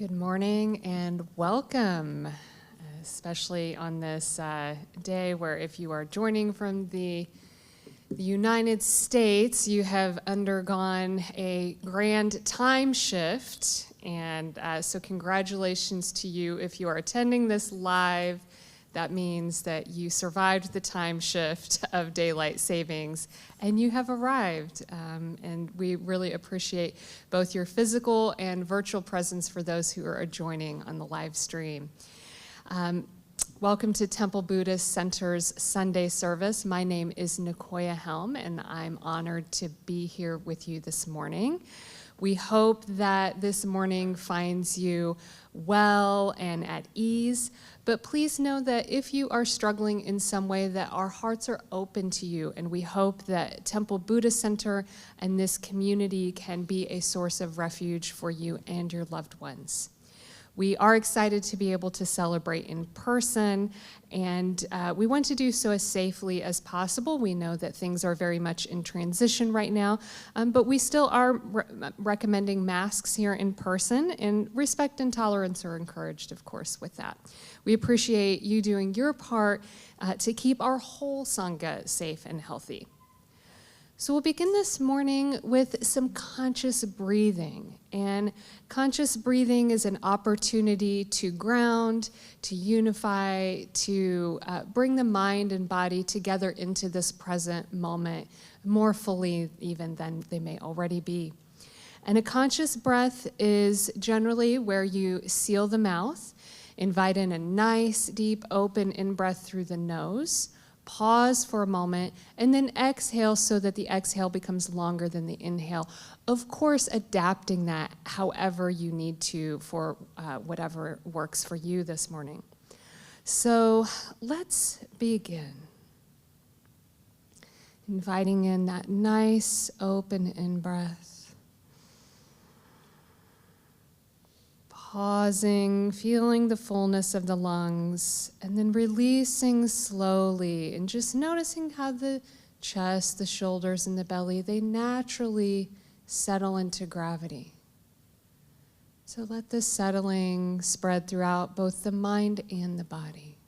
Good morning and welcome, especially on this day where if you are joining from the United States, you have undergone a grand time shift. And so congratulations to you if you are attending this live. That means that you survived the time shift of daylight savings and you have arrived. And we really appreciate both your physical and virtual presence for those who are joining on the live stream. Welcome to Temple Buddhist Center's Sunday service. My name is Nicoya Helm, and I'm honored to be here with you this morning. We hope that this morning finds you well and at ease, but please know that if you are struggling in some way, that our hearts are open to you, and we hope that Temple Buddhist Center and this community can be a source of refuge for you and your loved ones. We are excited to be able to celebrate in person, and we want to do so as safely as possible. We know that things are very much in transition right now, but we still are recommending masks here in person, and respect and tolerance are encouraged, of course, with that. We appreciate you doing your part to keep our whole Sangha safe and healthy. So we'll begin this morning with some conscious breathing. And conscious breathing is an opportunity to ground, to unify, to bring the mind and body together into this present moment more fully even than they may already be. And a conscious breath is generally where you seal the mouth, invite in a nice, deep, open in-breath through the nose, pause for a moment, and then exhale so that the exhale becomes longer than the inhale. Of course, adapting that however you need to for whatever works for you this morning. So let's begin. Inviting in that nice open in-breath. Pausing, feeling the fullness of the lungs, and then releasing slowly, and just noticing how the chest, the shoulders, and the belly, they naturally settle into gravity. So let this settling spread throughout both the mind and the body.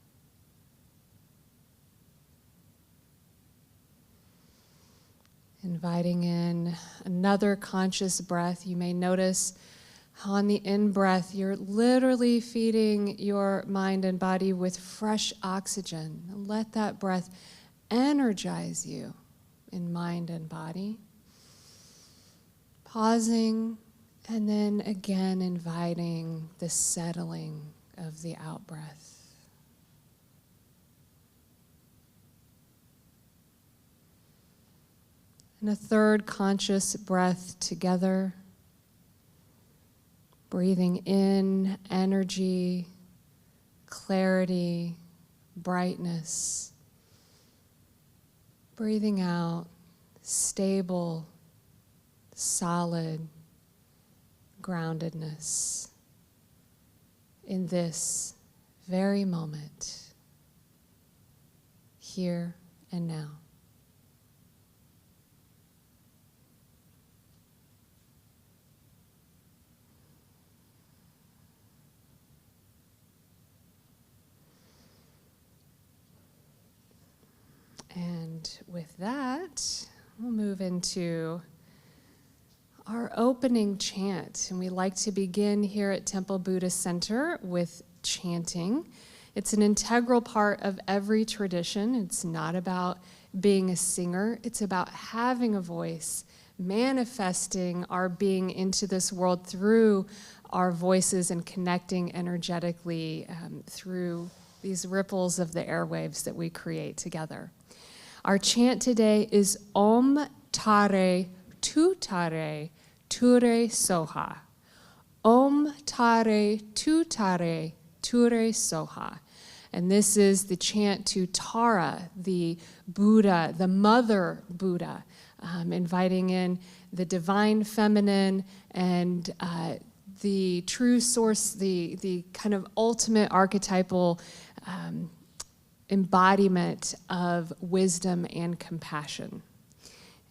Inviting in another conscious breath. You may notice how on the in-breath, you're literally feeding your mind and body with fresh oxygen. Let that breath energize you in mind and body. Pausing, and then again inviting the settling of the out-breath. And a third conscious breath together. Breathing in energy, clarity, brightness. Breathing out stable, solid groundedness in this very moment, here and now. And with that, we'll move into our opening chant. And we like to begin here at Temple Buddhist Center with chanting. It's an integral part of every tradition. It's not about being a singer. It's about having a voice, manifesting our being into this world through our voices and connecting energetically through these ripples of the airwaves that we create together. Our chant today is Om Tare Tu Tare Ture Soha. Om Tare Tu Tare Ture Soha. And this is the chant to Tara, the Buddha, the mother Buddha, inviting in the divine feminine and the true source, the kind of ultimate archetypal embodiment of wisdom and compassion.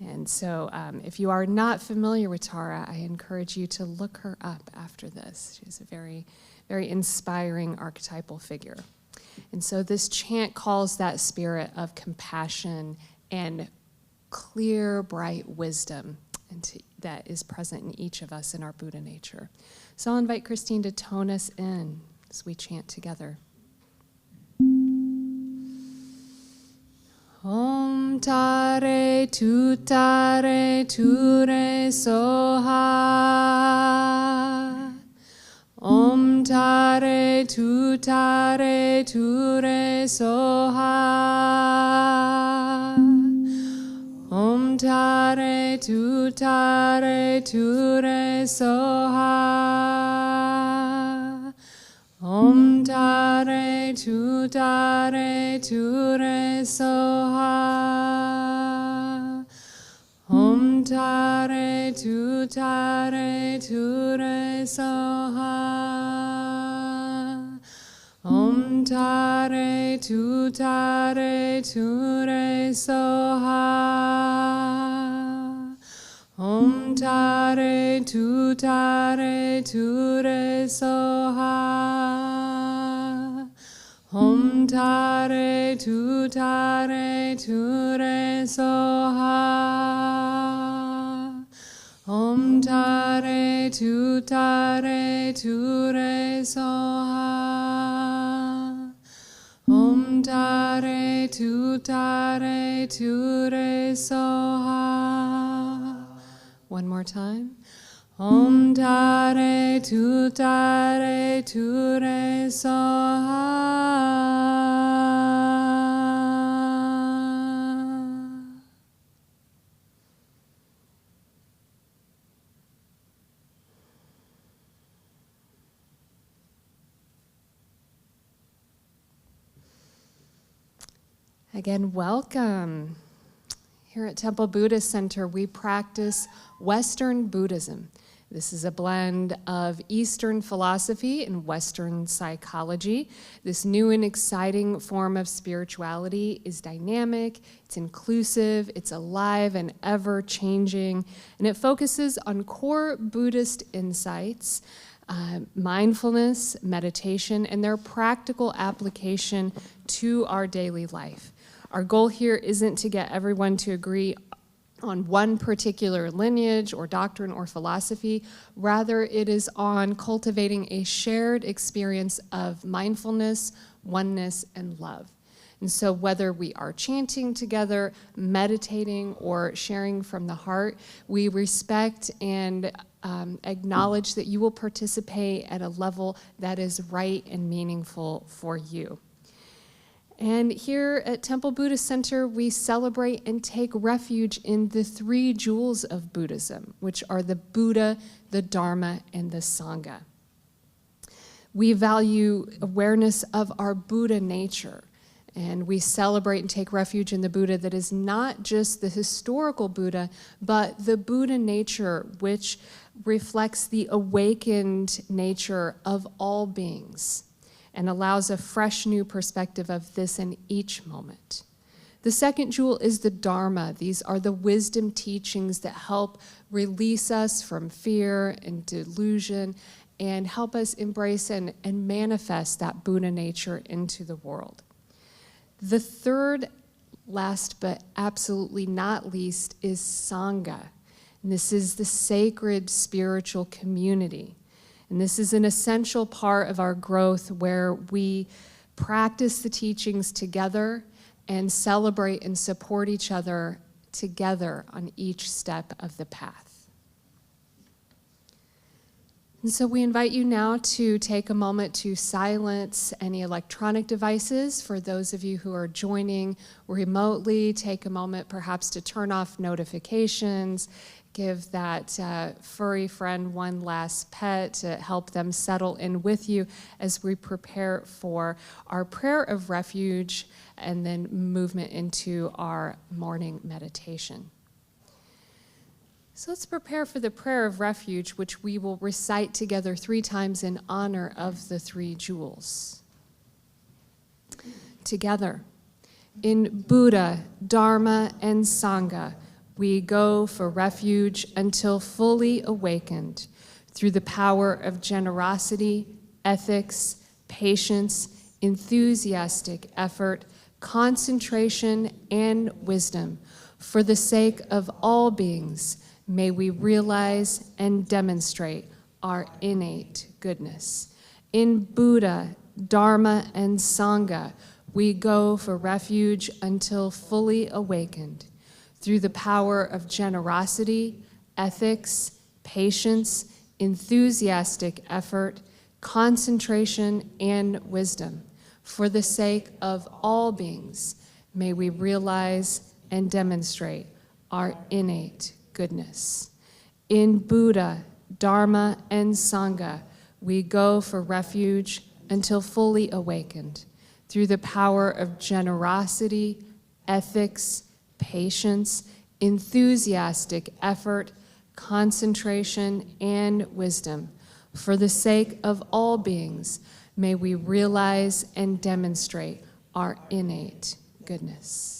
And so if you are not familiar with Tara, I encourage you to look her up after this. She's a very, very inspiring archetypal figure. And so this chant calls that spirit of compassion and clear, bright wisdom that is present in each of us in our Buddha nature. So I'll invite Christine to tone us in as we chant together. Om tare tu re soha. Om tare tu re soha. Om tare tu re soha. Om tare tu re soha. Om tare tu re soha. Om tare tu re soha. Om tare tu re soha. Om tare tu re soha. Om tare tu re soha. Om tare tu re soha. One more time. Om tare tu re soha. Again, welcome. Here at Temple Buddhist Center, we practice Western Buddhism. This is a blend of Eastern philosophy and Western psychology. This new and exciting form of spirituality is dynamic, it's inclusive, it's alive and ever-changing, and it focuses on core Buddhist insights, mindfulness, meditation, and their practical application to our daily life. Our goal here isn't to get everyone to agree on one particular lineage or doctrine or philosophy. Rather, it is on cultivating a shared experience of mindfulness, oneness, and love. And so whether we are chanting together, meditating, or sharing from the heart, we respect and acknowledge that you will participate at a level that is right and meaningful for you. And here at Temple Buddhist Center, we celebrate and take refuge in the three jewels of Buddhism, which are the Buddha, the Dharma, and the Sangha. We value awareness of our Buddha nature, and we celebrate and take refuge in the Buddha that is not just the historical Buddha, but the Buddha nature, which reflects the awakened nature of all beings, and allows a fresh new perspective of this in each moment. The second jewel is the Dharma. These are the wisdom teachings that help release us from fear and delusion and help us embrace and manifest that Buddha nature into the world. The third, last but absolutely not least, is Sangha. And this is the sacred spiritual community. And this is an essential part of our growth where we practice the teachings together and celebrate and support each other together on each step of the path. And so we invite you now to take a moment to silence any electronic devices. For those of you who are joining remotely, take a moment perhaps to turn off notifications. Give that furry friend one last pet to help them settle in with you as we prepare for our prayer of refuge and then movement into our morning meditation. So let's prepare for the prayer of refuge, which we will recite together 3 times in honor of the 3 jewels. Together, in Buddha, Dharma, and Sangha, we go for refuge until fully awakened through the power of generosity, ethics, patience, enthusiastic effort, concentration, and wisdom. For the sake of all beings, may we realize and demonstrate our innate goodness. In Buddha, Dharma, and Sangha, we go for refuge until fully awakened through the power of generosity, ethics, patience, enthusiastic effort, concentration, and wisdom. For the sake of all beings, may we realize and demonstrate our innate goodness. In Buddha, Dharma, and Sangha, we go for refuge until fully awakened through the power of generosity, ethics, patience, enthusiastic effort, concentration, and wisdom. For the sake of all beings, may we realize and demonstrate our innate goodness.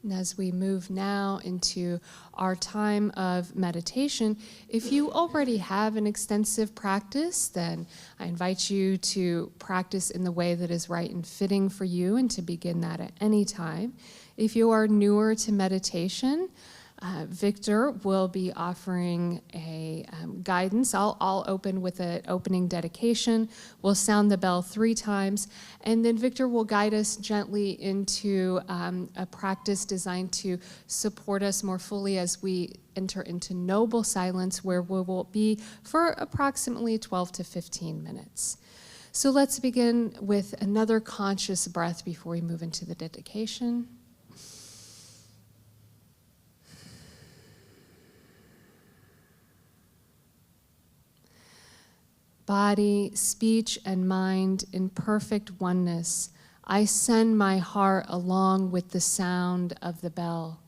And as we move now into our time of meditation, if you already have an extensive practice, then I invite you to practice in the way that is right and fitting for you and to begin that at any time. If you are newer to meditation, Victor will be offering a guidance. I'll open with an opening dedication. We'll sound the bell 3 times, and then Victor will guide us gently into a practice designed to support us more fully as we enter into noble silence, where we will be for approximately 12 to 15 minutes. So let's begin with another conscious breath before we move into the dedication. Body, speech, and mind in perfect oneness, I send my heart along with the sound of the bell.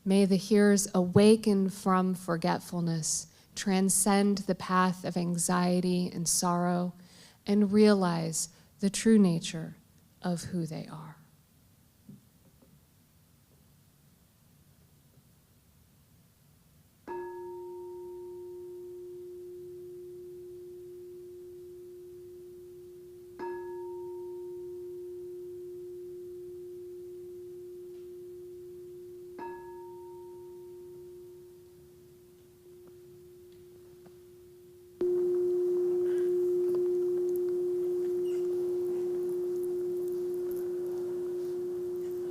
May the hearers awaken from forgetfulness, transcend the path of anxiety and sorrow, and realize the true nature of who they are.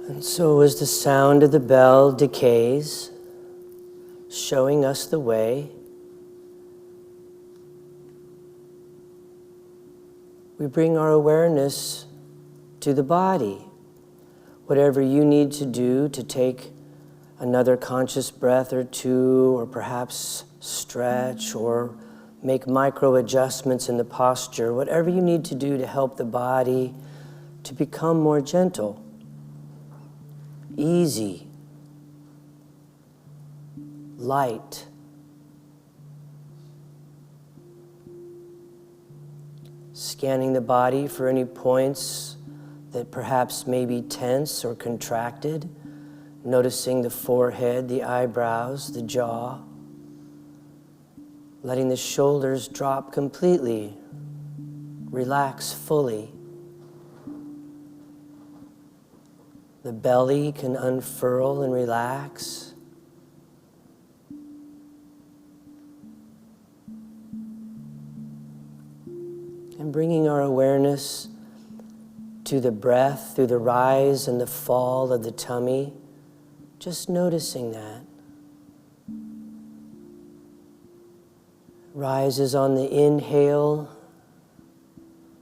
And so as the sound of the bell decays, showing us the way, we bring our awareness to the body. Whatever you need to do to take another conscious breath or 2, or perhaps stretch or make micro adjustments in the posture, whatever you need to do to help the body to become more gentle, easy, light. Scanning the body for any points that perhaps may be tense or contracted, noticing the forehead, the eyebrows, the jaw, letting the shoulders drop completely, relax fully. The belly can unfurl and relax. And bringing our awareness to the breath through the rise and the fall of the tummy, just noticing that. Rises on the inhale,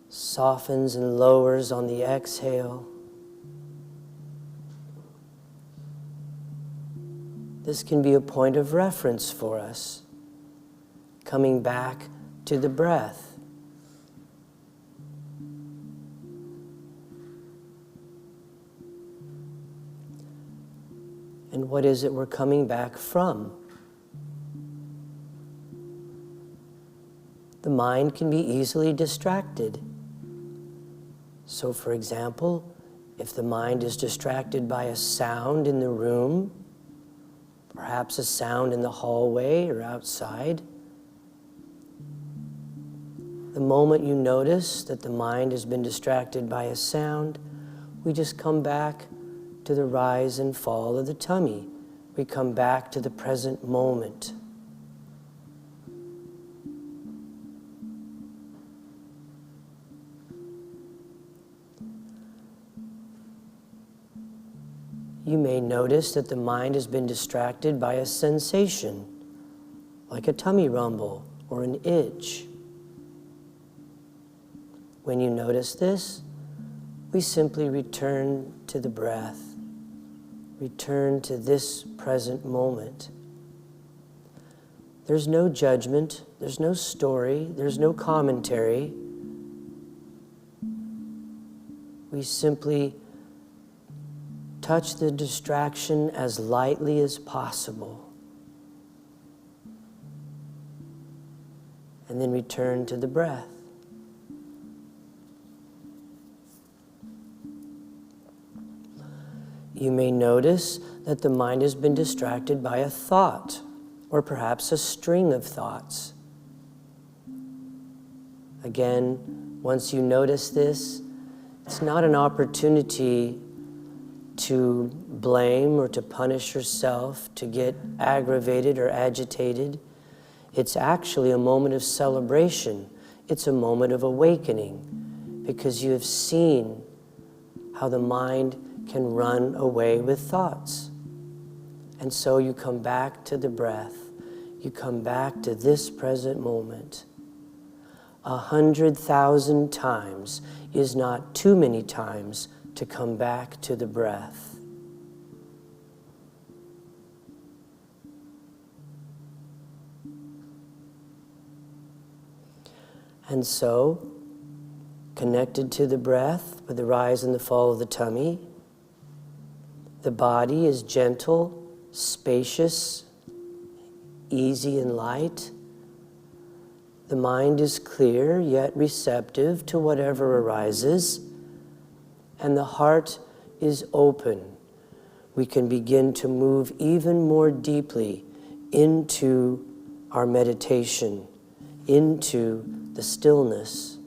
softens and lowers on the exhale. This can be a point of reference for us, coming back to the breath. And what is it we're coming back from? The mind can be easily distracted. So, for example, if the mind is distracted by a sound in the room, perhaps a sound in the hallway or outside, the moment you notice that the mind has been distracted by a sound, we just come back to the rise and fall of the tummy. We come back to the present moment. You may notice that the mind has been distracted by a sensation, like a tummy rumble or an itch. When you notice this, we simply return to the breath, return to this present moment. There's no judgment, there's no story, there's no commentary. We simply touch the distraction as lightly as possible, and then return to the breath. You may notice that the mind has been distracted by a thought, or perhaps a string of thoughts. Again, once you notice this, it's not an opportunity to blame or to punish yourself, to get aggravated or agitated. It's actually a moment of celebration. It's a moment of awakening, because you have seen how the mind can run away with thoughts. And so you come back to the breath. You come back to this present moment. 100,000 times is not too many times to come back to the breath. And so, connected to the breath with the rise and the fall of the tummy, the body is gentle, spacious, easy and light. The mind is clear yet receptive to whatever arises. And the heart is open. We can begin to move even more deeply into our meditation, into the stillness.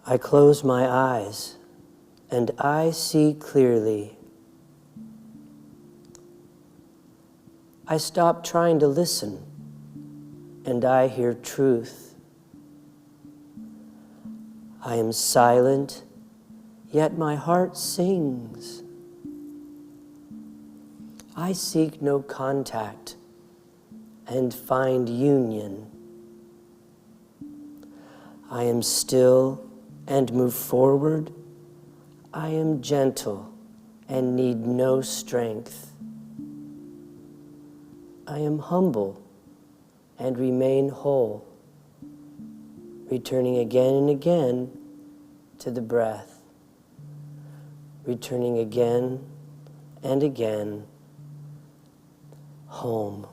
I close my eyes and I see clearly. I stop trying to listen, and I hear truth. I am silent, yet my heart sings. I seek no contact and find union. I am still and move forward. I am gentle and need no strength. I am humble and remain whole, returning again and again to the breath, returning again and again home.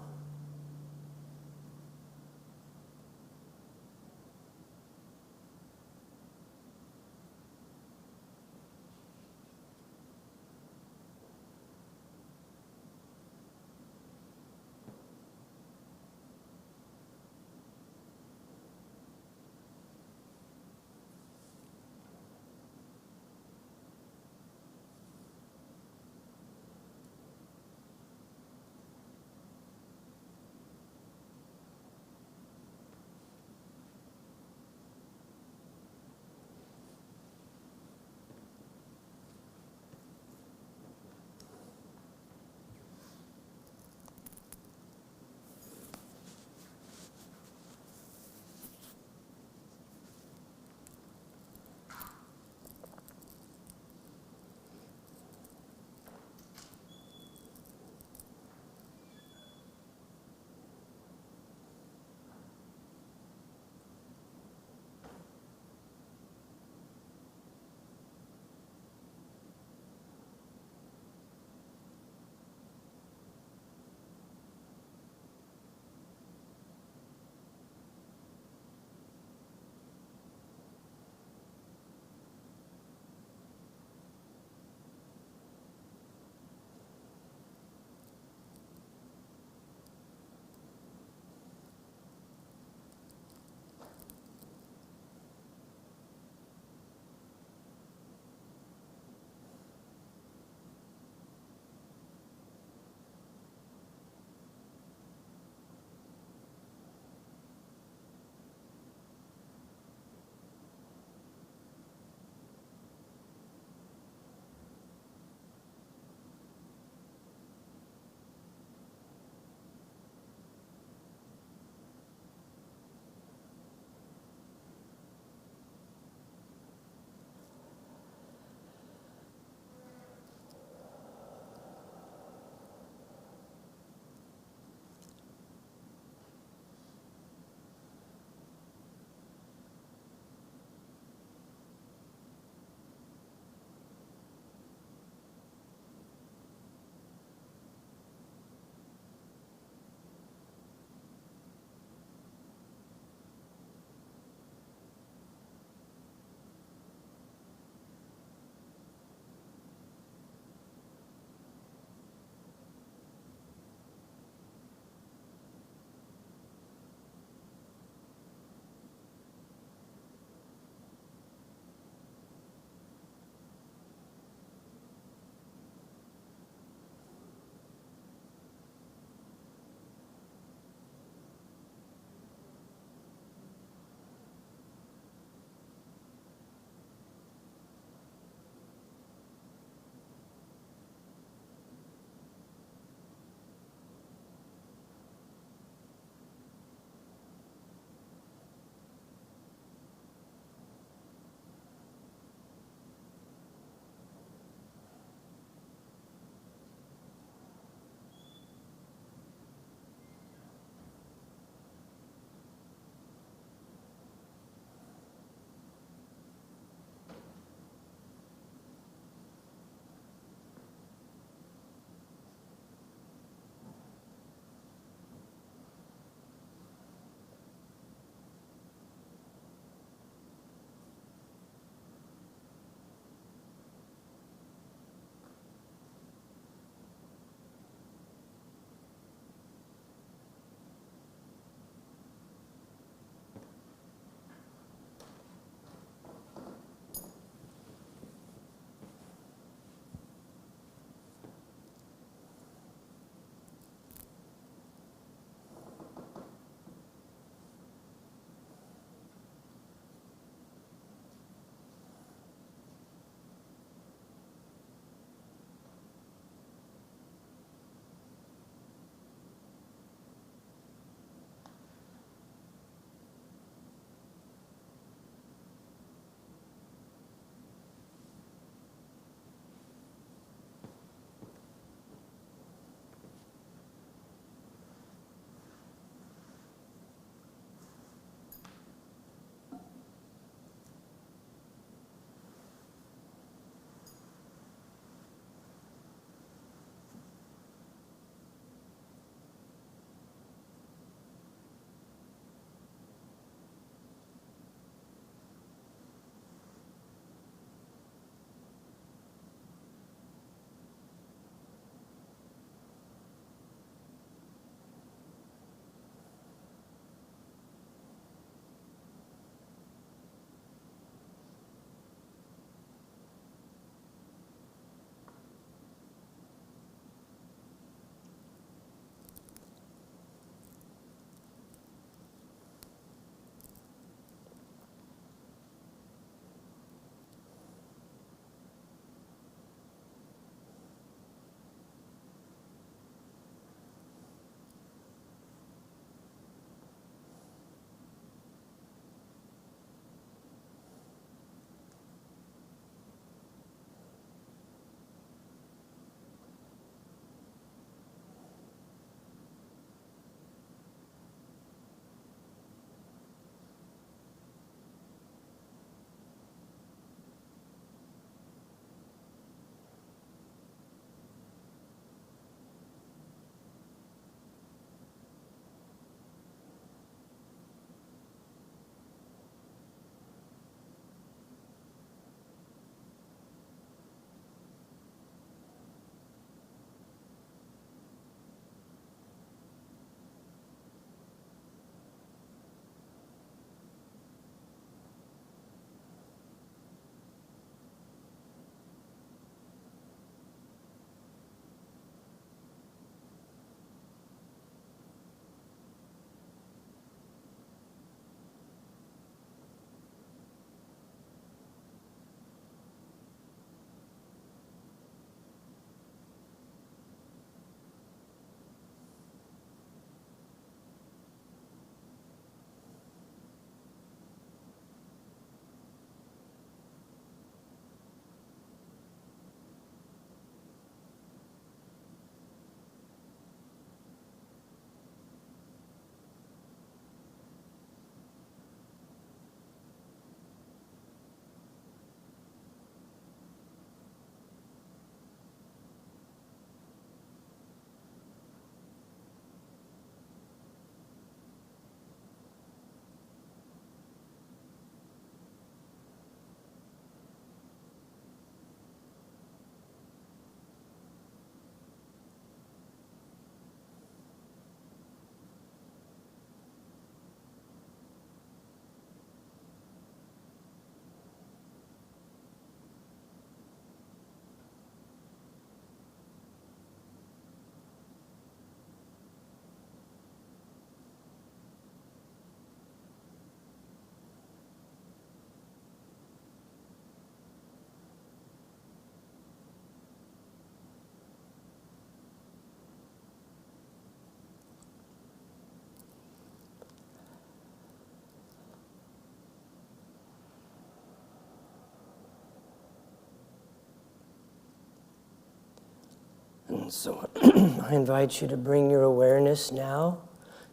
So I invite you to bring your awareness now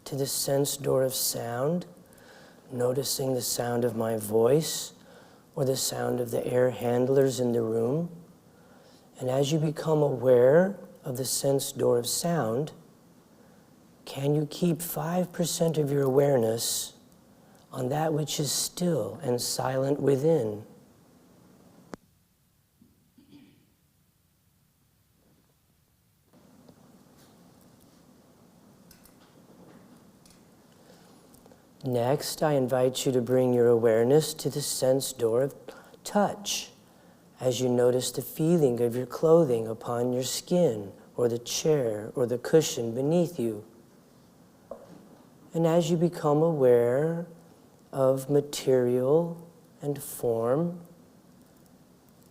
to the sense door of sound, noticing the sound of my voice or the sound of the air handlers in the room. And as you become aware of the sense door of sound, can you keep 5% of your awareness on that which is still and silent within? Next, I invite you to bring your awareness to the sense door of touch as you notice the feeling of your clothing upon your skin or the chair or the cushion beneath you. And as you become aware of material and form,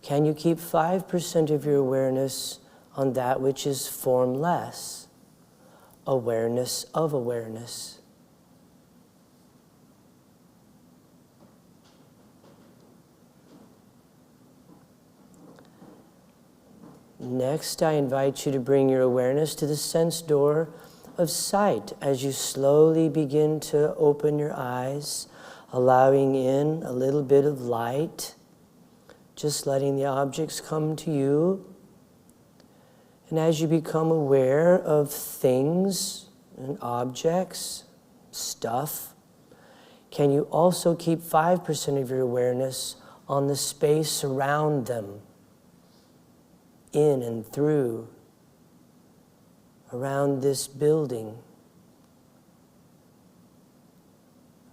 can you keep 5% of your awareness on that which is formless, awareness of awareness? Next, I invite you to bring your awareness to the sense door of sight as you slowly begin to open your eyes, allowing in a little bit of light, just letting the objects come to you. And as you become aware of things and objects, stuff, can you also keep 5% of your awareness on the space around them? In and through, around this building,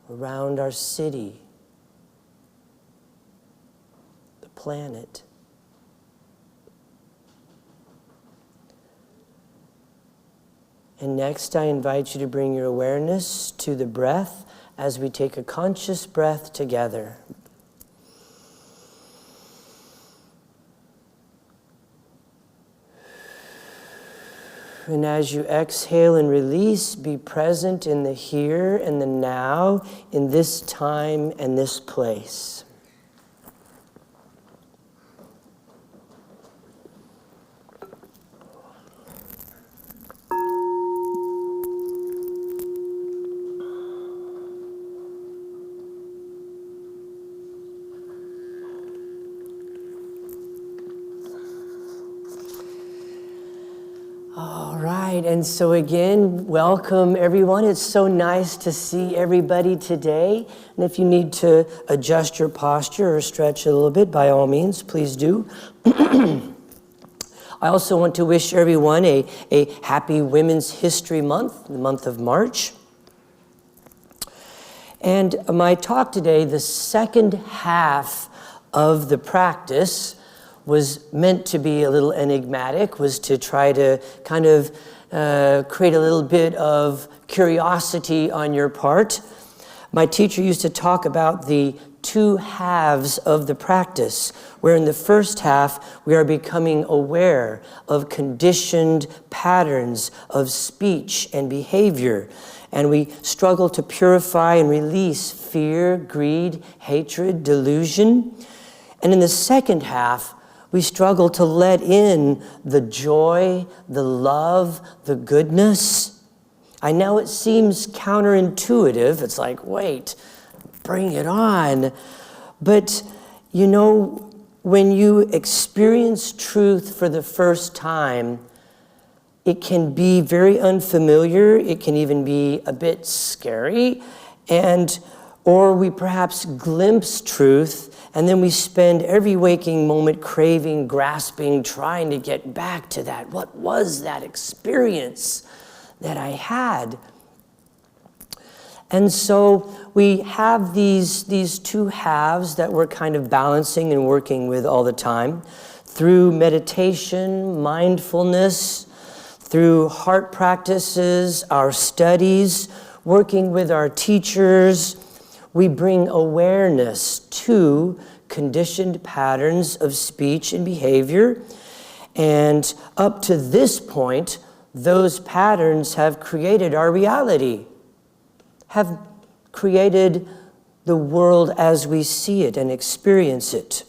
around our city, the planet. And next, I invite you to bring your awareness to the breath as we take a conscious breath together. And as you exhale and release, be present in the here and the now, in this time and this place. All right, and so again, welcome everyone. It's so nice to see everybody today. And if you need to adjust your posture or stretch a little bit, by all means, please do. I also want to wish everyone a happy Women's History Month, the month of March. And my talk today, the second half of the practice, was meant to be a little enigmatic, was to try to kind of create a little bit of curiosity on your part. My teacher used to talk about the two halves of the practice, where in the first half we are becoming aware of conditioned patterns of speech and behavior, and we struggle to purify and release fear, greed, hatred, delusion. And in the second half, we struggle to let in the joy, the love, the goodness. I know it seems counterintuitive. It's like, wait, bring it on. But, you know, when you experience truth for the first time, it can be very unfamiliar. It can even be a bit scary. Or we perhaps glimpse truth, and then we spend every waking moment craving, grasping, trying to get back to that. What was that experience that I had? And so we have these two halves that we're kind of balancing and working with all the time through meditation, mindfulness, through heart practices, our studies, working with our teachers. We bring awareness to conditioned patterns of speech and behavior. And up to this point, those patterns have created our reality, have created the world as we see it and experience it.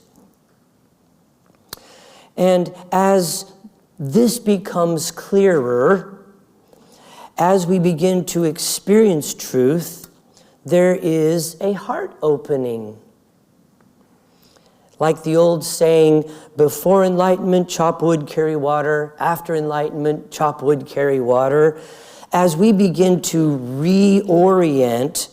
And as this becomes clearer as we begin to experience truth. There is a heart opening. Like the old saying, before enlightenment, chop wood, carry water. After enlightenment, chop wood, carry water. As we begin to reorient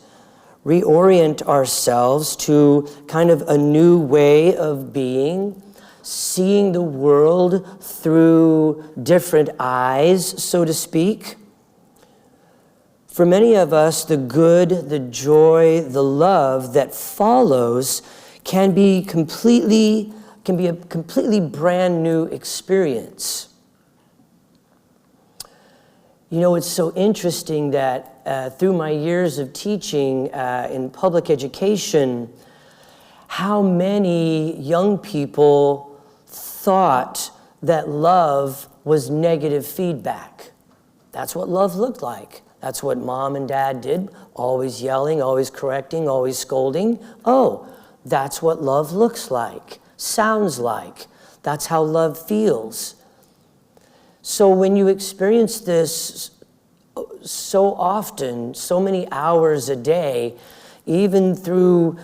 ourselves to kind of a new way of being, seeing the world through different eyes, so to speak. For many of us, the good, the joy, the love that follows can be a completely brand new experience. You know, it's so interesting that through my years of teaching in public education, how many young people thought that love was negative feedback. That's what love looked like. That's what mom and dad did, always yelling, always correcting, always scolding. Oh, that's what love looks like, sounds like. That's how love feels. So when you experience this so often, so many hours a day, even through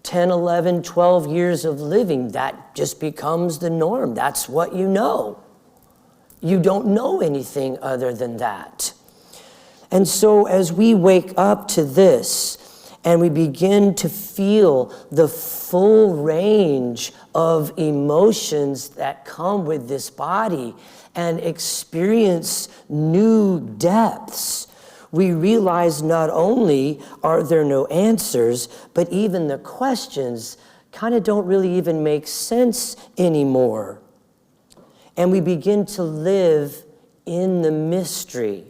10, 11, 12 years of living, that just becomes the norm. That's what you know. You don't know anything other than that. And so as we wake up to this, and we begin to feel the full range of emotions that come with this body and experience new depths, we realize not only are there no answers, but even the questions kind of don't really even make sense anymore. And we begin to live in the mystery.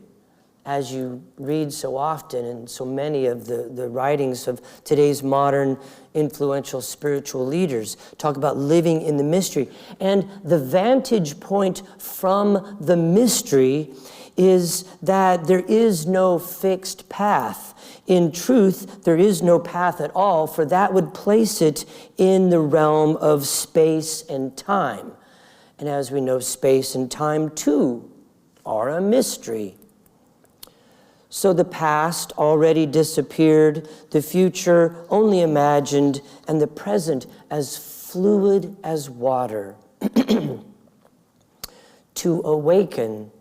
As you read so often in so many of the writings of today's modern influential spiritual leaders, talk about living in the mystery. And the vantage point from the mystery is that there is no fixed path. In truth, there is no path at all, for that would place it in the realm of space and time. And as we know, space and time too are a mystery. So the past already disappeared, the future only imagined, and the present as fluid as water. To awaken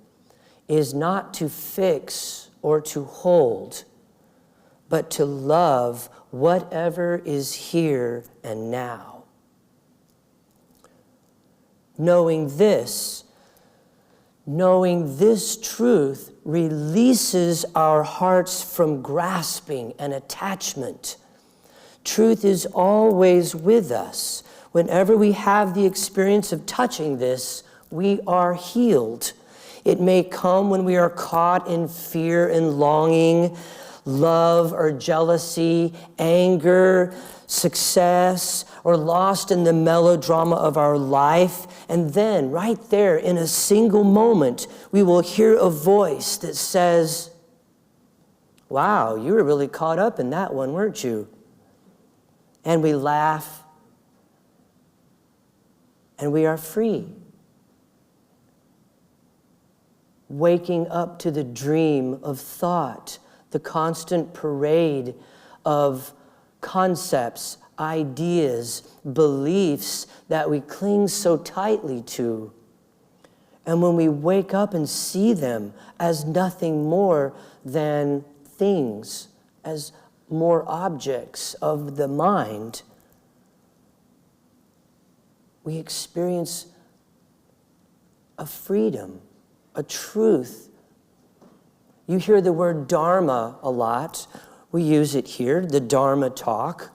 is not to fix or to hold, but to love whatever is here and now. Knowing this truth releases our hearts from grasping and attachment. Truth is always with us. Whenever we have the experience of touching this, we are healed. It may come when we are caught in fear and longing, love or jealousy, anger, success, or lost in the melodrama of our life. And then, right there, in a single moment, we will hear a voice that says, wow, you were really caught up in that one, weren't you? And we laugh, and we are free. Waking up to the dream of thought, the constant parade of concepts, ideas, beliefs that we cling so tightly to. And when we wake up and see them as nothing more than things, as more objects of the mind, we experience a freedom, a truth. You hear the word Dharma a lot. We use it here, the Dharma talk.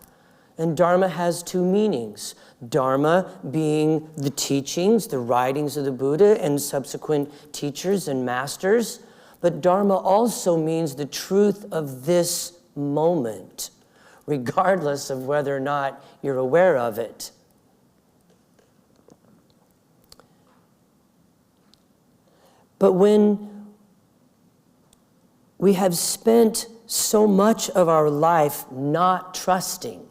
And Dharma has two meanings. Dharma being the teachings, the writings of the Buddha and subsequent teachers and masters. But Dharma also means the truth of this moment, regardless of whether or not you're aware of it. But when we have spent so much of our life not trusting,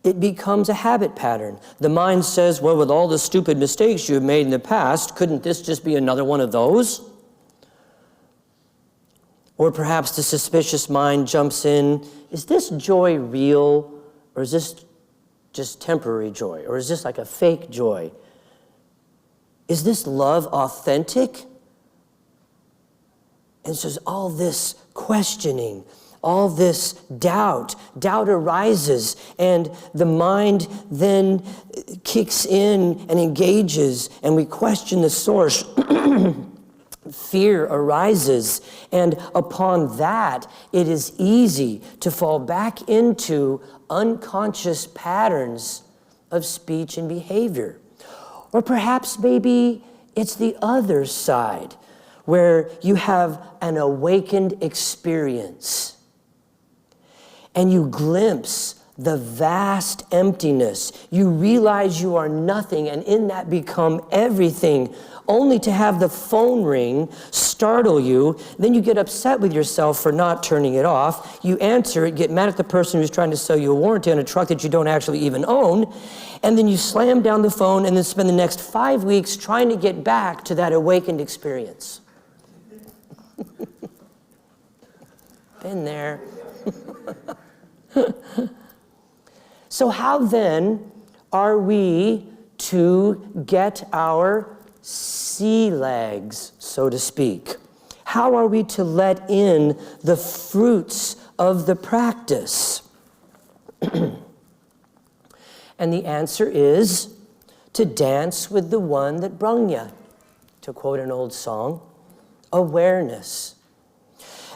it becomes a habit pattern. The mind says, well, with all the stupid mistakes you have made in the past, couldn't this just be another one of those? Or perhaps the suspicious mind jumps in, is this joy real, or is this just temporary joy, or is this like a fake joy? Is this love authentic? And so there's all this questioning, all this doubt. Doubt arises, and the mind then kicks in and engages, and we question the source. Fear arises, and upon that, it is easy to fall back into unconscious patterns of speech and behavior. Or perhaps maybe it's the other side, where you have an awakened experience, and you glimpse the vast emptiness. You realize you are nothing, and in that become everything, only to have the phone ring, startle you. Then you get upset with yourself for not turning it off. You answer it, get mad at the person who's trying to sell you a warranty on a truck that you don't actually even own. And then you slam down the phone and then spend the next 5 weeks trying to get back to that awakened experience. Been there. So how then are we to get our sea legs, so to speak? How are we to let in the fruits of the practice? And the answer is to dance with the one that brung ya, to quote an old song, awareness.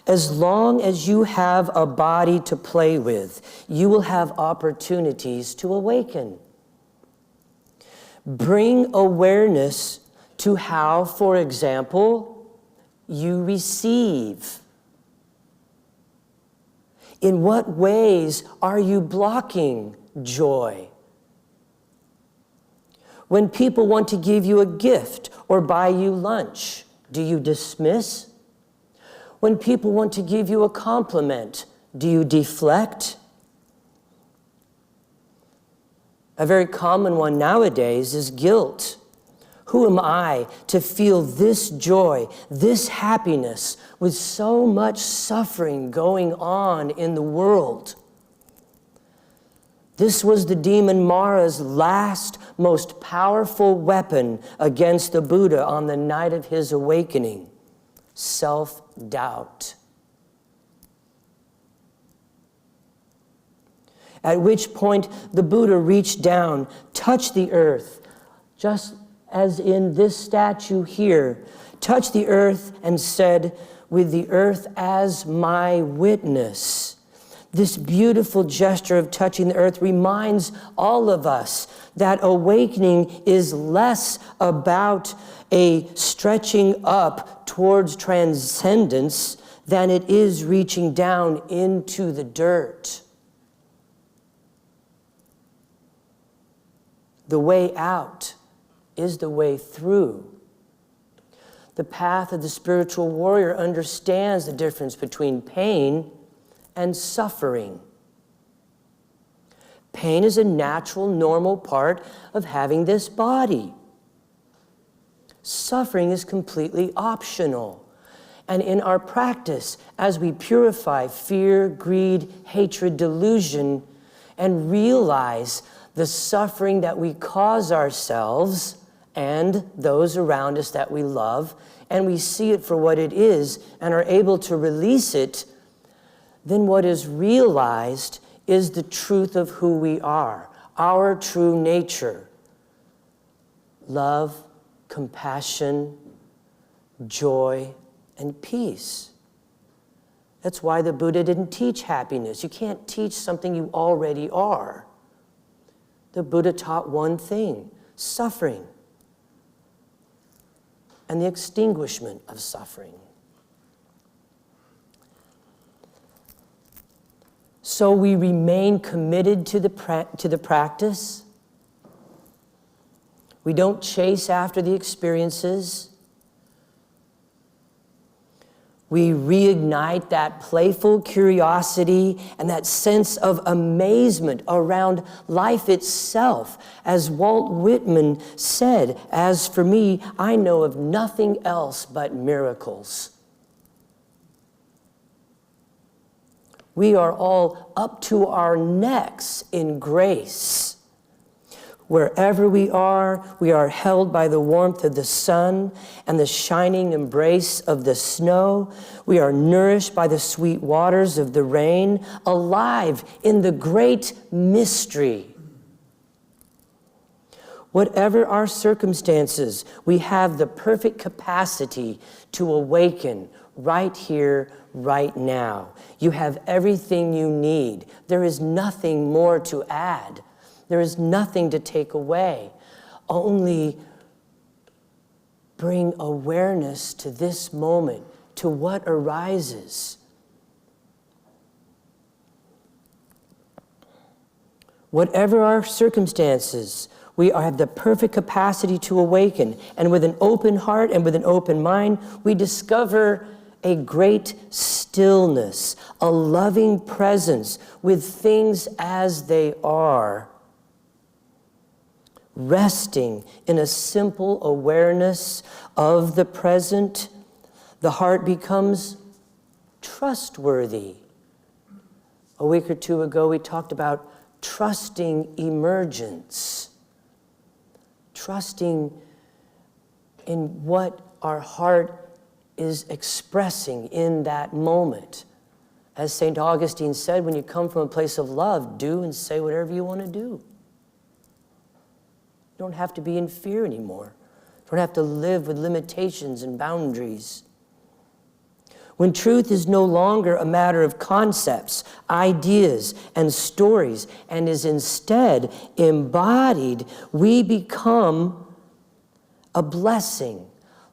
As long as you have a body to play with, you will have opportunities to awaken. Bring awareness to how, for example, you receive. In what ways are you blocking joy? When people want to give you a gift or buy you lunch, do you dismiss? When people want to give you a compliment, do you deflect? A very common one nowadays is guilt. Who am I to feel this joy, this happiness, with so much suffering going on in the world? This was the demon Mara's last, most powerful weapon against the Buddha on the night of his awakening. Self-doubt. At which point the Buddha reached down, touched the earth, just as in this statue here, touched the earth and said, with the earth as my witness. This beautiful gesture of touching the earth reminds all of us that awakening is less about a stretching up towards transcendence than it is reaching down into the dirt. The way out is the way through. The path of the spiritual warrior understands the difference between pain and suffering. Pain is a natural, normal part of having this body. Suffering is completely optional. And in our practice, as we purify fear, greed, hatred, delusion, and realize the suffering that we cause ourselves and those around us that we love, and we see it for what it is and are able to release it, then what is realized is the truth of who we are, our true nature. Love, compassion, joy, and peace. That's why the Buddha didn't teach happiness. You can't teach something you already are. The Buddha taught one thing, suffering, and the extinguishment of suffering. So we remain committed to the practice. We don't chase after the experiences. We reignite that playful curiosity and that sense of amazement around life itself. As Walt Whitman said, "As for me, I know of nothing else but miracles." We are all up to our necks in grace. Wherever we are held by the warmth of the sun and the shining embrace of the snow. We are nourished by the sweet waters of the rain, alive in the great mystery. Whatever our circumstances, we have the perfect capacity to awaken right here, right now. You have everything you need. There is nothing more to add. There is nothing to take away. Only bring awareness to this moment, to what arises. Whatever our circumstances, we have the perfect capacity to awaken. And with an open heart and with an open mind, we discover a great stillness, a loving presence with things as they are. Resting in a simple awareness of the present, the heart becomes trustworthy. A week or two ago, we talked about trusting emergence, trusting in what our heart is expressing in that moment. As St. Augustine said, when you come from a place of love, do and say whatever you want to do. You don't have to be in fear anymore. You don't have to live with limitations and boundaries. When truth is no longer a matter of concepts, ideas, and stories, and is instead embodied, we become a blessing.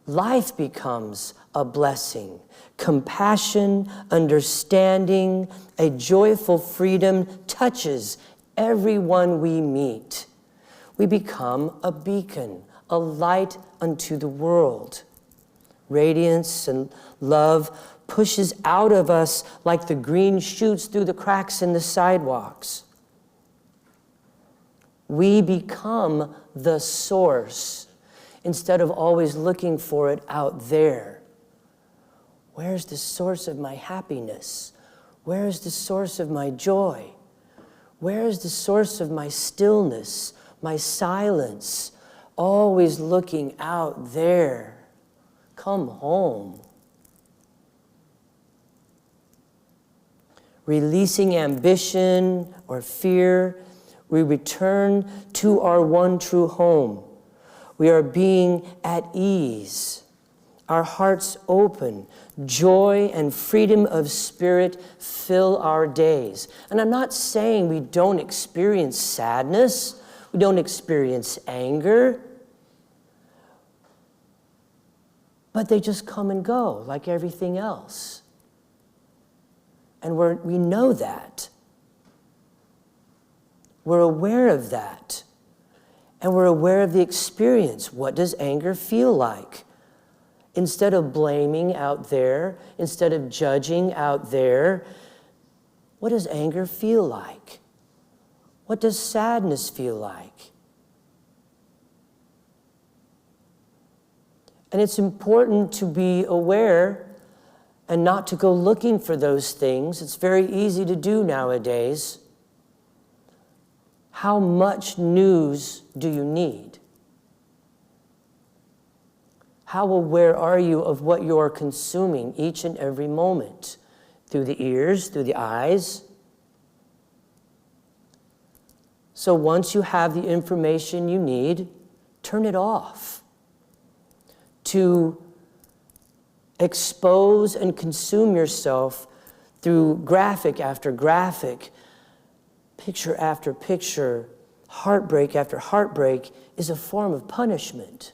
Life becomes a blessing. Compassion, understanding, a joyful freedom touches everyone we meet. We become a beacon, a light unto the world. Radiance and love pushes out of us like the green shoots through the cracks in the sidewalks. We become the source instead of always looking for it out there. Where's the source of my happiness? Where is the source of my joy? Where is the source of my stillness, my silence? Always looking out there. Come home. Releasing ambition or fear, we return to our one true home. We are being at ease, our hearts open. Joy and freedom of spirit fill our days. And I'm not saying we don't experience sadness, we don't experience anger, but they just come and go like everything else. And we know that. We're aware of that. And we're aware of the experience. What does anger feel like? Instead of blaming out there, instead of judging out there, what does anger feel like? What does sadness feel like? And it's important to be aware and not to go looking for those things. It's very easy to do nowadays. How much news do you need? How aware are you of what you're consuming each and every moment? Through the ears, through the eyes? So once you have the information you need, turn it off. To expose and consume yourself through graphic after graphic, picture after picture, heartbreak after heartbreak is a form of punishment.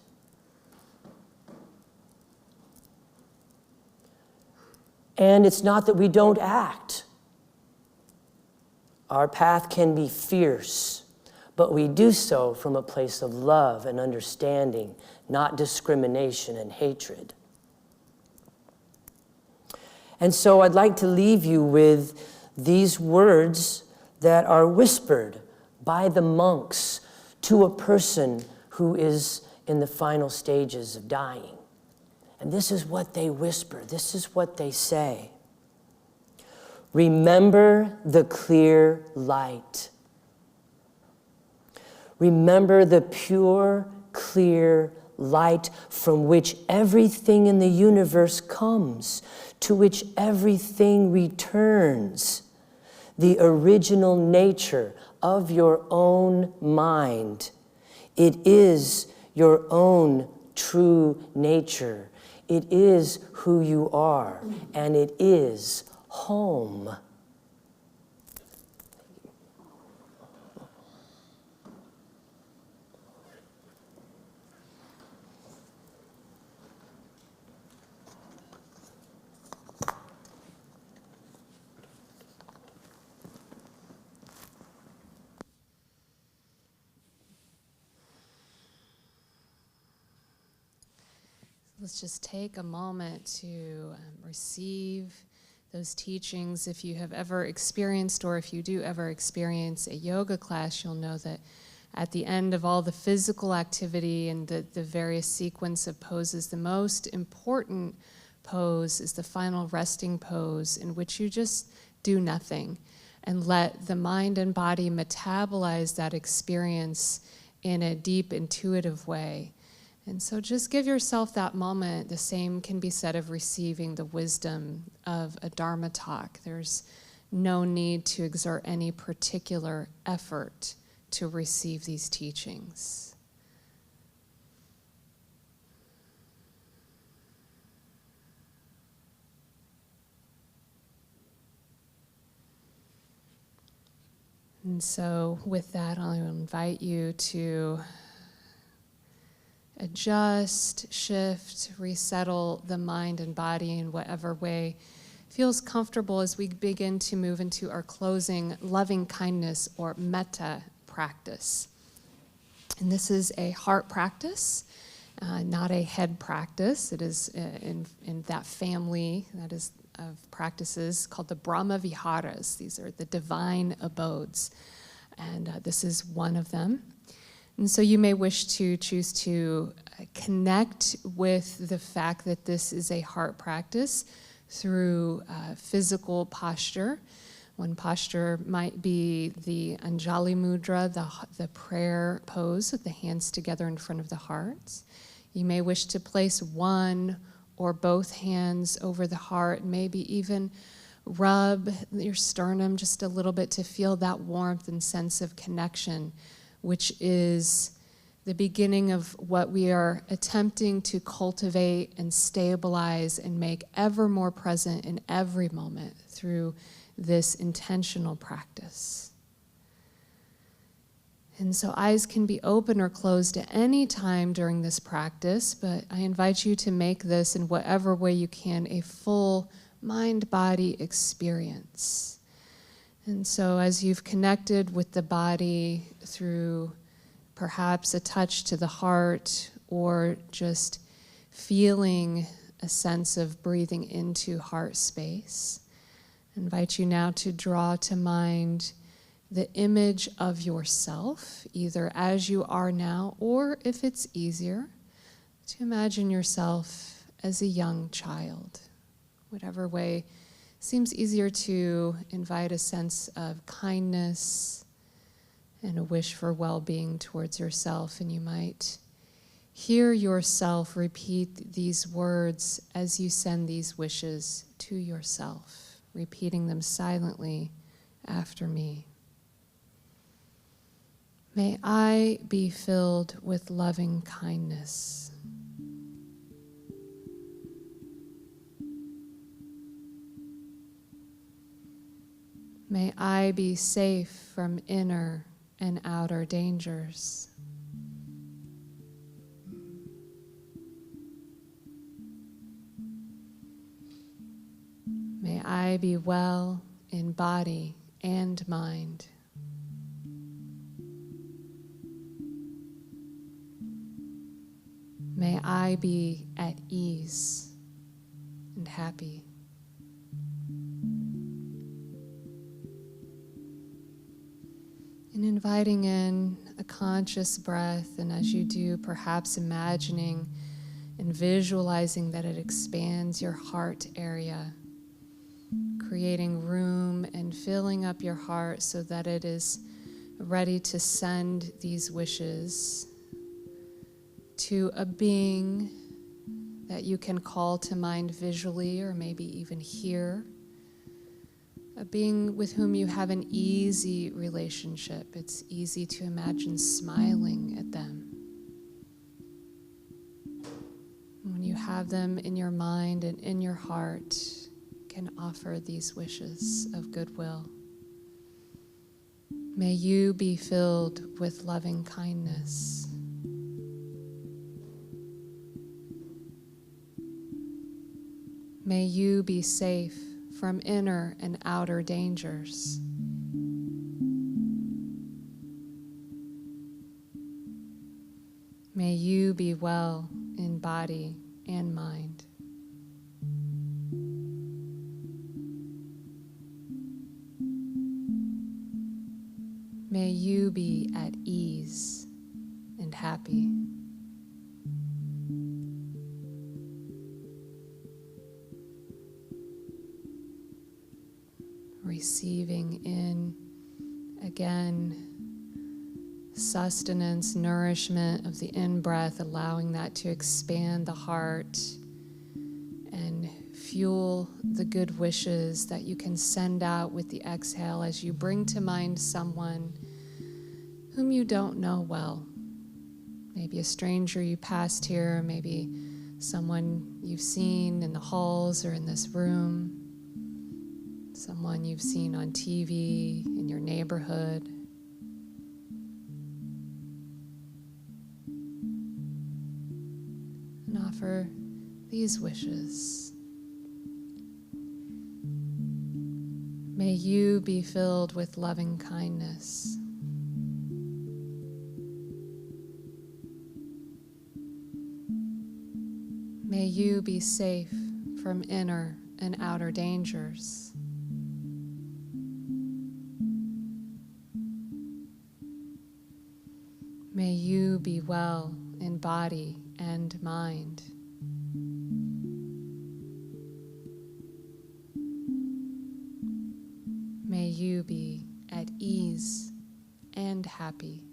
And it's not that we don't act. Our path can be fierce, but we do so from a place of love and understanding, not discrimination and hatred. And so I'd like to leave you with these words that are whispered by the monks to a person who is in the final stages of dying. And this is what they whisper, this is what they say. Remember the clear light. Remember the pure, clear light from which everything in the universe comes, to which everything returns. The original nature of your own mind. It is your own true nature. It is who you are, and it is home. Let's just take a moment to receive those teachings. If you have ever experienced, or if you do ever experience a yoga class, you'll know that at the end of all the physical activity and the various sequence of poses, the most important pose is the final resting pose, in which you just do nothing and let the mind and body metabolize that experience in a deep, intuitive way. And so just give yourself that moment. The same can be said of receiving the wisdom of a Dharma talk. There's no need to exert any particular effort to receive these teachings. And so with that, I'll invite you to adjust, shift, resettle the mind and body in whatever way feels comfortable as we begin to move into our closing loving kindness or metta practice. And this is a heart practice, not a head practice. It is in that family that is of practices called the Brahma Viharas. These are the divine abodes, and this is one of them. And so you may wish to choose to connect with the fact that this is a heart practice through physical posture. One posture might be the Anjali Mudra, the prayer pose with the hands together in front of the heart. You may wish to place one or both hands over the heart, maybe even rub your sternum just a little bit to feel that warmth and sense of connection, which is the beginning of what we are attempting to cultivate and stabilize and make ever more present in every moment through this intentional practice. And so eyes can be open or closed at any time during this practice, but I invite you to make this, in whatever way you can, a full mind-body experience. And so as you've connected with the body through perhaps a touch to the heart, or just feeling a sense of breathing into heart space, I invite you now to draw to mind the image of yourself, either as you are now, or if it's easier, to imagine yourself as a young child. Whatever way seems easier to invite a sense of kindness and a wish for well-being towards yourself. And you might hear yourself repeat these words as you send these wishes to yourself, repeating them silently after me. May I be filled with loving kindness. May I be safe from inner and outer dangers. May I be well in body and mind. May I be at ease and happy. And inviting in a conscious breath, and as you do, perhaps imagining and visualizing that it expands your heart area, creating room and filling up your heart so that it is ready to send these wishes to a being that you can call to mind visually or maybe even hear, a being with whom you have an easy relationship. It's easy to imagine smiling at them. When you have them in your mind and in your heart, you can offer these wishes of goodwill. May you be filled with loving kindness. May you be safe from inner and outer dangers. May you be well in body and mind. May you be at ease and happy. Receiving in, again, sustenance, nourishment of the in-breath, allowing that to expand the heart and fuel the good wishes that you can send out with the exhale as you bring to mind someone whom you don't know well. Maybe a stranger you passed here, maybe someone you've seen in the halls or in this room, someone you've seen on TV, in your neighborhood. And offer these wishes. May you be filled with loving kindness. May you be safe from inner and outer dangers. May you be well in body and mind. May you be at ease and happy.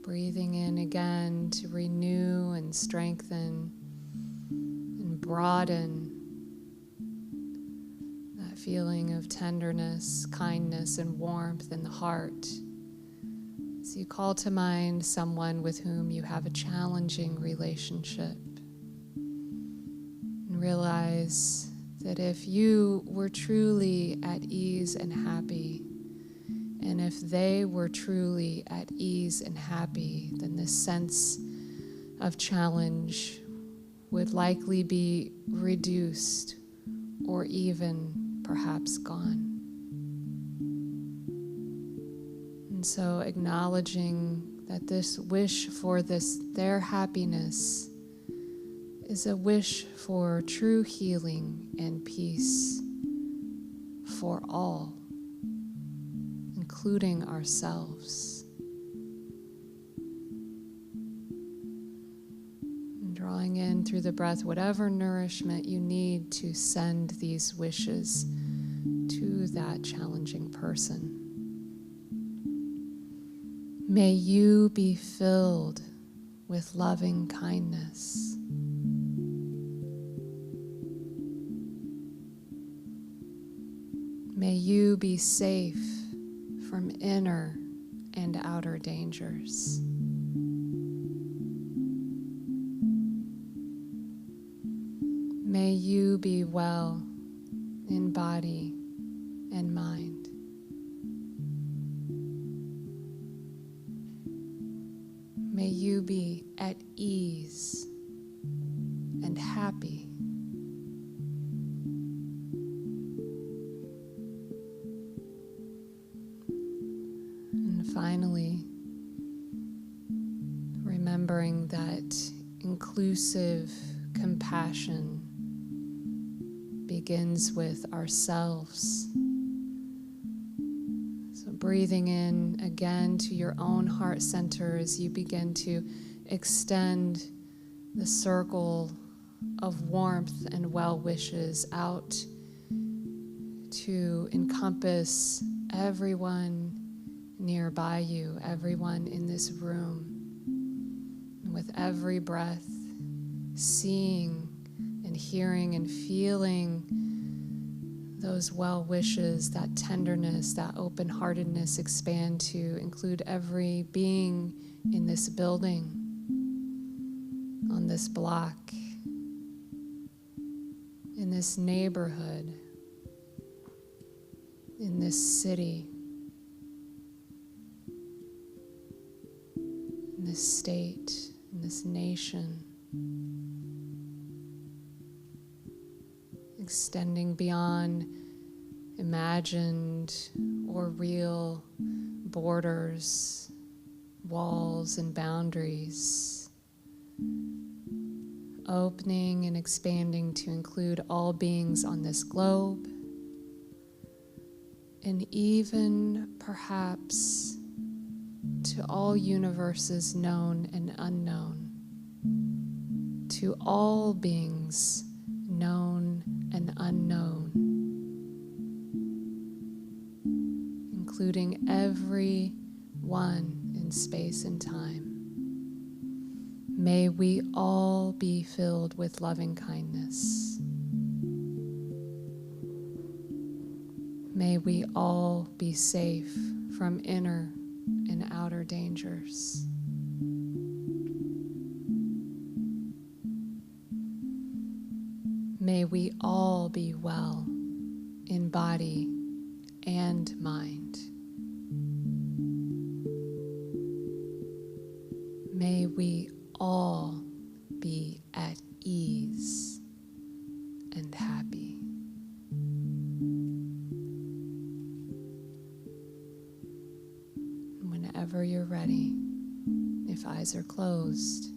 Breathing in again to renew and strengthen and broaden that feeling of tenderness, kindness, and warmth in the heart. So you call to mind someone with whom you have a challenging relationship and realize that if you were truly at ease and happy, and if they were truly at ease and happy, then this sense of challenge would likely be reduced or even perhaps gone. And so acknowledging that this wish for their happiness is a wish for true healing and peace for all, including ourselves. And drawing in through the breath whatever nourishment you need to send these wishes to that challenging person. May you be filled with loving kindness. May you be safe from inner and outer dangers. May you be well in body and mind. May you be at ease and happy. And finally, remembering that inclusive, compassion begins with ourselves. So breathing in again to your own heart center as you begin to extend the circle of warmth and well wishes out to encompass everyone nearby you, everyone in this room. And with every breath, seeing and hearing and feeling those well wishes, that tenderness, that open-heartedness expand to include every being in this building, on this block, in this neighborhood, in this city, in this state, in this nation, extending beyond imagined or real borders, walls, and boundaries, opening and expanding to include all beings on this globe, and even perhaps to all universes known and unknown, to all beings known and unknown, including every one in space and time. May we all be filled with loving kindness. May we all be safe from inner and outer dangers. May we all be well in body and mind. May we all be at ease and happy. Whenever you're ready, if eyes are closed,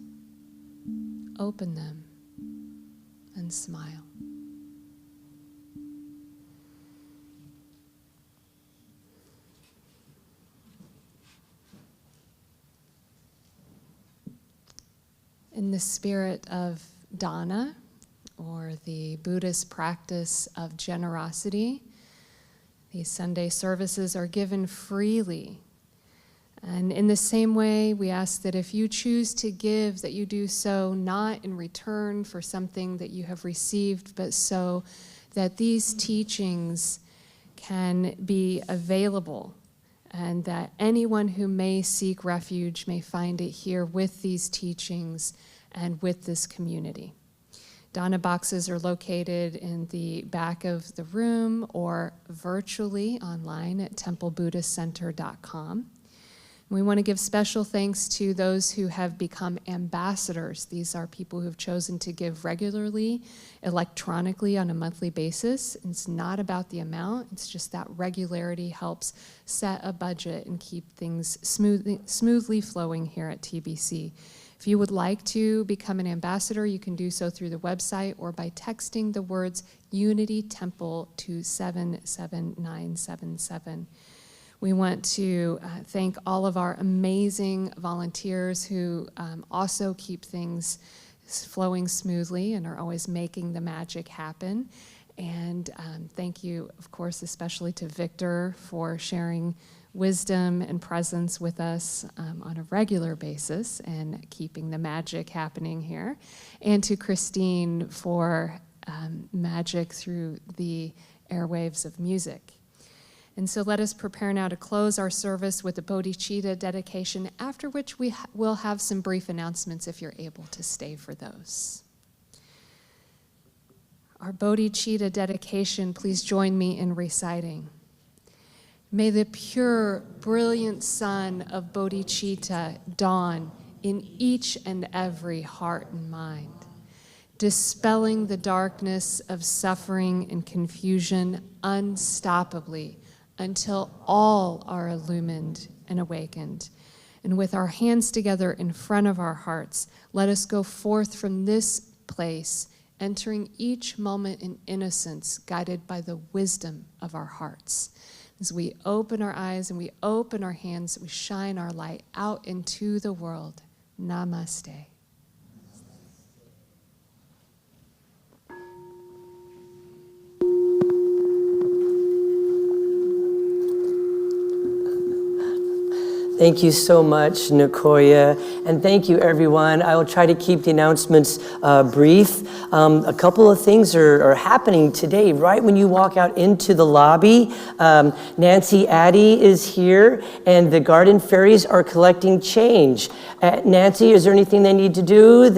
open them and smile. In the spirit of dana, or the Buddhist practice of generosity, these Sunday services are given freely. And in the same way, we ask that if you choose to give, that you do so not in return for something that you have received, but so that these teachings can be available, and that anyone who may seek refuge may find it here with these teachings and with this community. Dana boxes are located in the back of the room or virtually online at templebuddhistcenter.com. We want to give special thanks to those who have become ambassadors. These are people who have chosen to give regularly, electronically on a monthly basis. It's not about the amount, it's just that regularity helps set a budget and keep things smoothly flowing here at TBC. If you would like to become an ambassador, you can do so through the website or by texting the words Unity Temple to 77977. We want to thank all of our amazing volunteers who also keep things flowing smoothly and are always making the magic happen. And thank you, of course, especially to Victor for sharing wisdom and presence with us on a regular basis and keeping the magic happening here. And to Christine for magic through the airwaves of music. And so let us prepare now to close our service with a bodhicitta dedication, after which we will have some brief announcements if you're able to stay for those. Our bodhicitta dedication, please join me in reciting. May the pure, brilliant sun of bodhicitta dawn in each and every heart and mind, dispelling the darkness of suffering and confusion unstoppably, until all are illumined and awakened. And with our hands together in front of our hearts, let us go forth from this place, entering each moment in innocence, guided by the wisdom of our hearts. As we open our eyes and we open our hands, we shine our light out into the world. Namaste. Thank you so much, Nicoya, and thank you, everyone. I will try to keep the announcements brief. A couple of things are happening today, right when you walk out into the lobby. Nancy Addy is here, and the Garden Fairies are collecting change. Nancy, is there anything they need to do?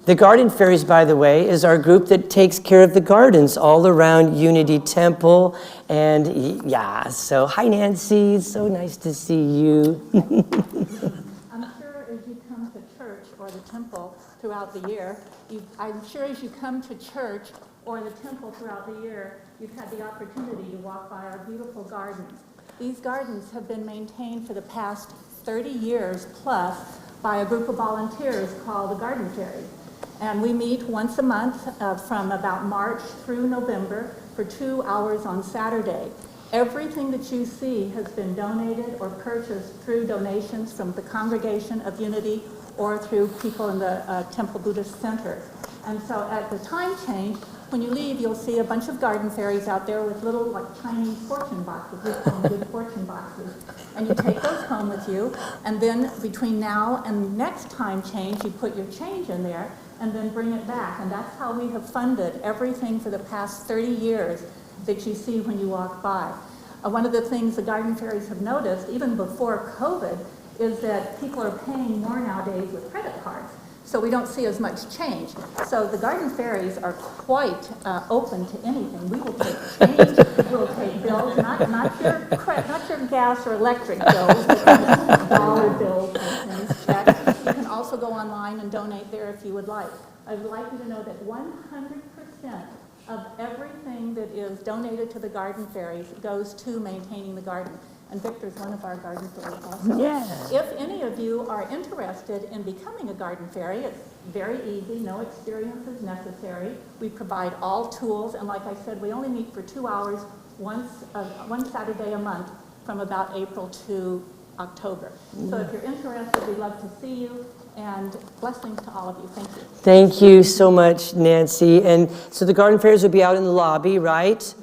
The Garden Fairies, by the way, is our group that takes care of the gardens all around Unity Temple. And yeah, so hi, Nancy. So nice to see you. I'm sure as you come to church or the temple throughout the year, you've had the opportunity to walk by our beautiful gardens. These gardens have been maintained for the past 30 years plus by a group of volunteers called the Garden Fairies. And we meet once a month from about March through November for 2 hours on Saturday. Everything that you see has been donated or purchased through donations from the Congregation of Unity or through people in the Temple Buddhist Center. And so at the time change, when you leave, you'll see a bunch of garden fairies out there with little tiny fortune boxes. We call them good fortune boxes. And you take those home with you. And then between now and next time change, you put your change in there and then bring it back. And that's how we have funded everything for the past 30 years that you see when you walk by. One of the things the Garden Fairies have noticed, even before COVID, is that people are paying more nowadays with credit cards. So we don't see as much change. So the Garden Fairies are quite open to anything. We will take change, we'll take bills, not your gas or electric bills, but dollar bills and things, checks. You can also go online and donate there if you would like. I would like you to know that 100% of everything that is donated to the Garden Fairies goes to maintaining the garden. And Victor's one of our garden fairies also. Yeah. If any of you are interested in becoming a garden fairy, it's very easy, no experience is necessary. We provide all tools, and like I said, we only meet for 2 hours one Saturday a month from about April to October. So if you're interested, we'd love to see you, and blessings to all of you. Thank you. Thank you so much, Nancy. And so the Garden Fairies will be out in the lobby, right?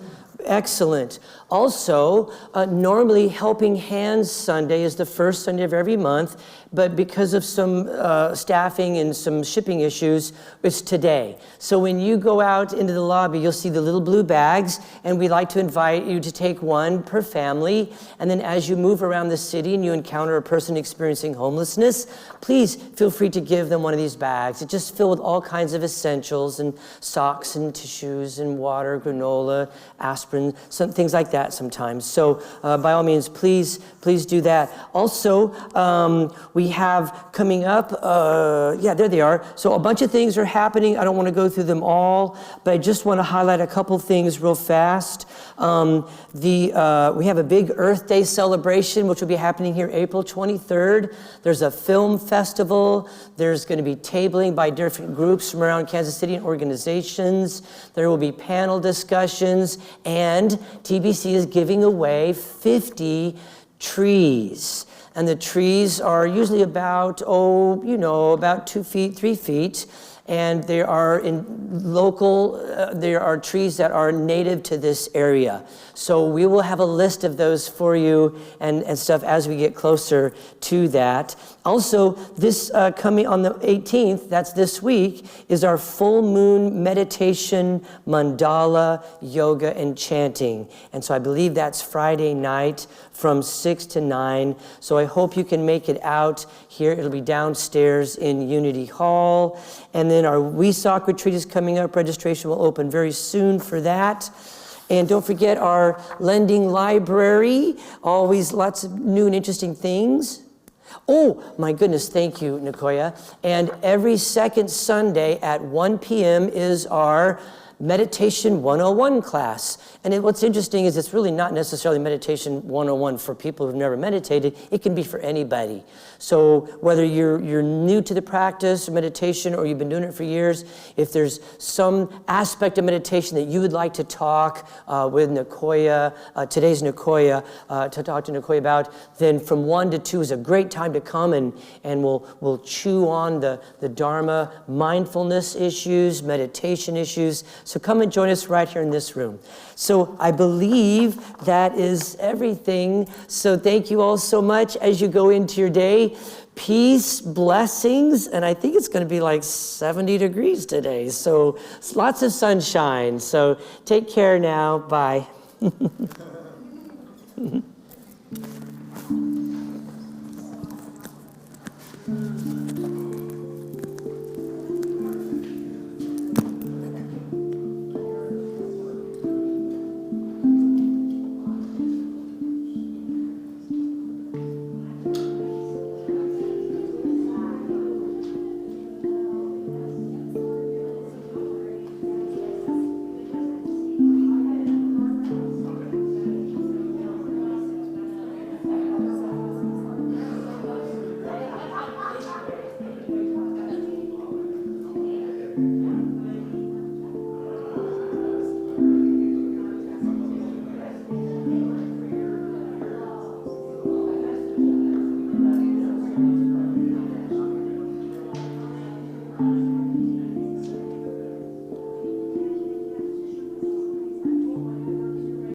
Excellent. Also, normally Helping Hands Sunday is the first Sunday of every month, but because of some staffing and some shipping issues, it's today. So when you go out into the lobby, you'll see the little blue bags, and we'd like to invite you to take one per family. And then as you move around the city and you encounter a person experiencing homelessness, please feel free to give them one of these bags. It's just filled with all kinds of essentials and socks and tissues and water, granola, aspirin, some things like that sometimes. So by all means, please do that. Also, we have coming up, yeah, there they are. So a bunch of things are happening. I don't want to go through them all, but I just want to highlight a couple things real fast. We have a big Earth Day celebration, which will be happening here April 23rd. There's a film festival. There's going to be tabling by different groups from around Kansas City and organizations. There will be panel discussions, and TBC is giving away 50 trees. And the trees are usually about, about 2 feet, 3 feet. And there are there are trees that are native to this area. So we will have a list of those for you and stuff as we get closer to that. Also, this coming on the 18th, that's this week, is our full moon meditation, mandala, yoga, and chanting. And so I believe that's Friday night from 6 to 9. So I hope you can make it out here. It'll be downstairs in Unity Hall. And then our WeSock retreat is coming up. Registration will open very soon for that. And don't forget our lending library. Always lots of new and interesting things. Oh, my goodness, thank you, Nicoya. And every second Sunday at 1 p.m. is our Meditation 101 class. And what's interesting is it's really not necessarily Meditation 101 for people who've never meditated. It can be for anybody. So whether you're new to the practice of meditation or you've been doing it for years, if there's some aspect of meditation that you would like to talk with Nicoya, today's Nicoya, to talk to Nicoya about, then from 1 to 2 is a great time to come, and we'll chew on the Dharma, mindfulness issues, meditation issues. So come and join us right here in this room. So I believe that is everything. So thank you all so much as you go into your day. Peace, blessings, and I think it's going to be like 70 degrees today. So lots of sunshine. So take care now. Bye.